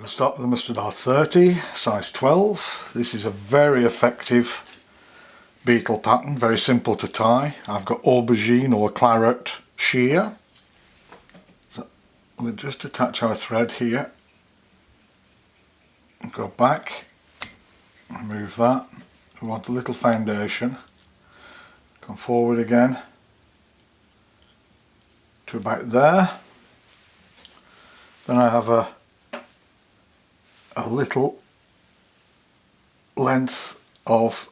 We'll start with the mustard R30, size 12. This is a very effective beetle pattern, very simple to tie. I've got aubergine or claret sheer. So we'll just attach our thread here. Go back, remove that. We want a little foundation. Come forward again to about there. Then I have a little length of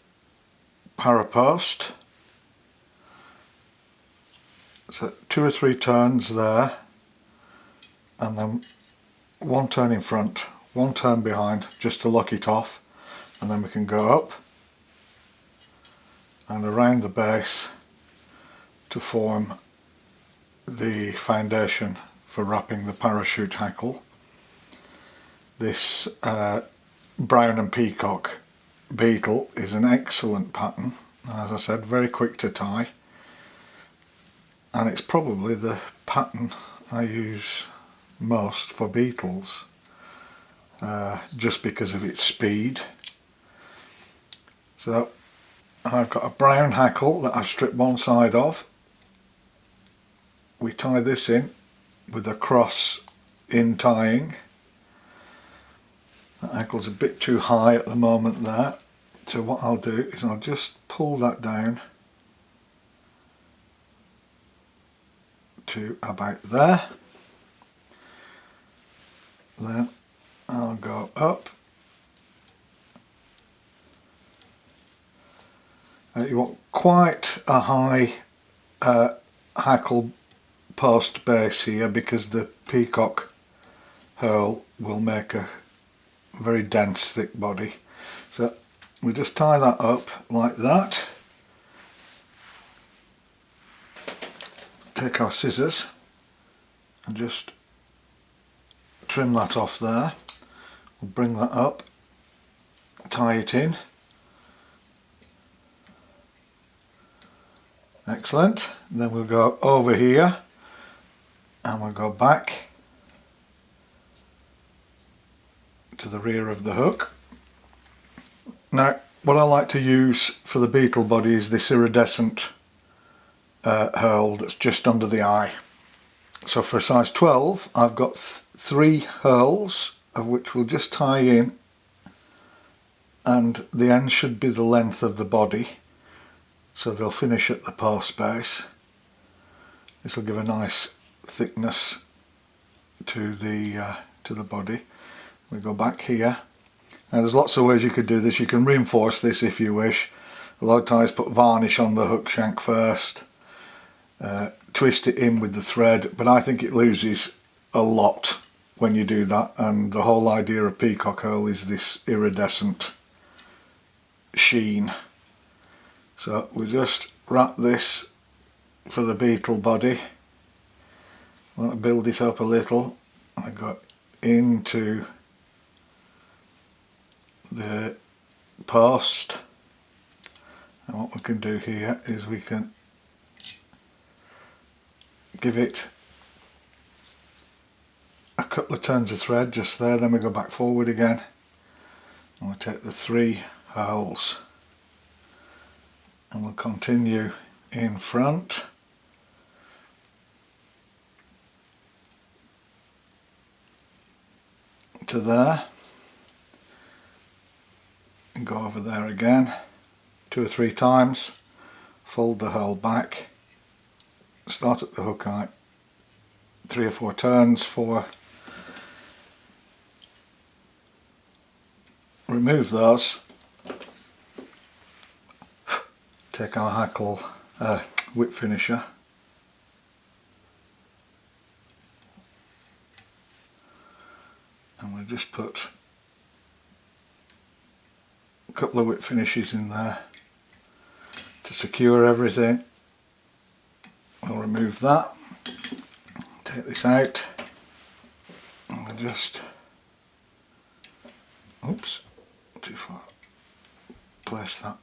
parapost. So 2 or 3 turns there, and then 1 turn in front, 1 turn behind, just to lock it off, and then we can go up and around the base to form the foundation for wrapping the parachute hackle. This Brown Peacock beetle is an excellent pattern, as I said, very quick to tie, and it's probably the pattern I use most for beetles, just because of its speed. So I've got a brown hackle that I've stripped one side of. We tie this in with a cross in tying. That hackle's a bit too high at the moment there, so what I'll do is I'll just pull that down to about there. Then I'll go up. You want quite a high hackle post base here, because the peacock herl will make a very dense thick body. So we just tie that up like that. Take our scissors and just trim that off there. We'll bring that up, tie it in. Excellent. And then we'll go over here and we'll go back to the rear of the hook. Now, what I like to use for the beetle body is this iridescent herl that's just under the eye. So for a size 12, I've got 3 herls, of which we'll just tie in, and the end should be the length of the body, so they'll finish at the post base. This will give a nice thickness to the body. We go back here. Now there's lots of ways you could do this. You can reinforce this if you wish. A lot of times put varnish on the hook shank first, twist it in with the thread, but I think it loses a lot when you do that, and the whole idea of peacock herl is this iridescent sheen. So we just wrap this for the beetle body. I want to build it up a little. I go into the post, and what we can do here is we can give it a couple of turns of thread just there, then we go back forward again, and we'll take the 3 herls and we'll continue in front to there, and go over there again 2 or 3 times, fold the herl back, start at the hook eye, 3 or 4 turns for, remove those, take our hackle whip finisher, and we'll just put a couple of whip finishes in there to secure everything. We'll remove that, take this out, and we'll just, oops, too far, place that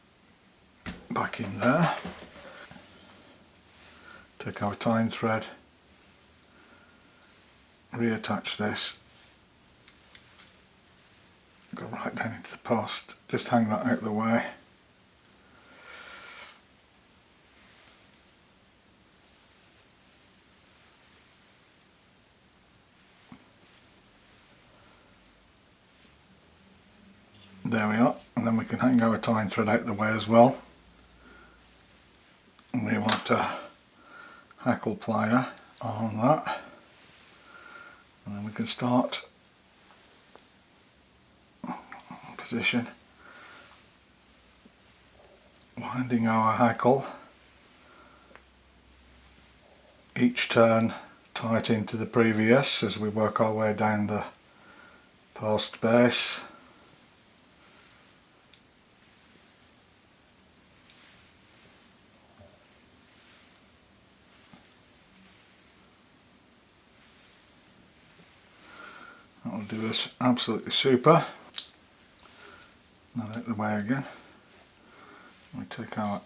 back in there. Take our tying thread, reattach this Go right down into the post, just hang that out of the way. There we are, and then we can hang our tying thread out the way as well. And we want a hackle plier on that, and then we can start position winding our hackle each turn tight into the previous as we work our way down the post base. That will do us absolutely super. Now out the way again. We take our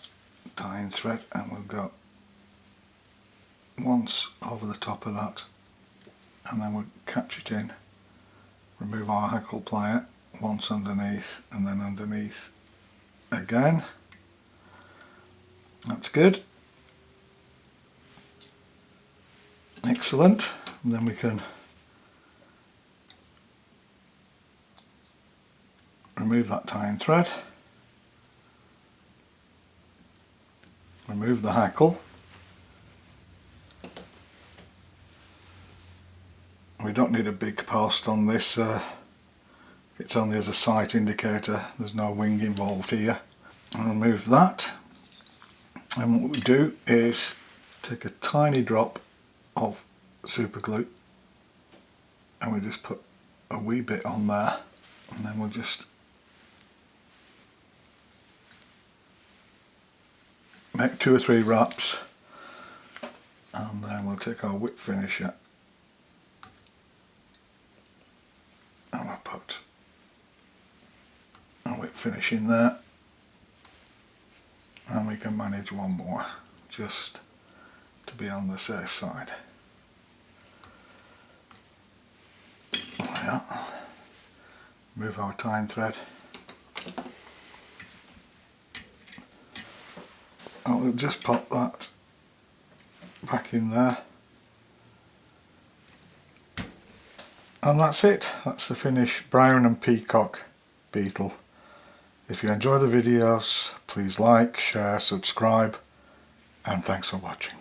tying thread and we'll go once over the top of that, and then we'll catch it in, remove our hackle plier, once underneath and then underneath again. That's good. Excellent. And then we can remove that tying thread, remove the hackle. We don't need a big post on this, it's only as a sight indicator, there's no wing involved here. I'll remove that, and what we do is take a tiny drop of super glue and we just put a wee bit on there, and then we'll just make 2 or 3 wraps, and then we'll take our whip finisher and we'll put a whip finish in there, and we can manage one more just to be on the safe side. Yeah. Move our tying thread. I'll just pop that back in there, and that's it. That's the finished Brown Peacock beetle. If you enjoy the videos, please like, share, subscribe, and thanks for watching.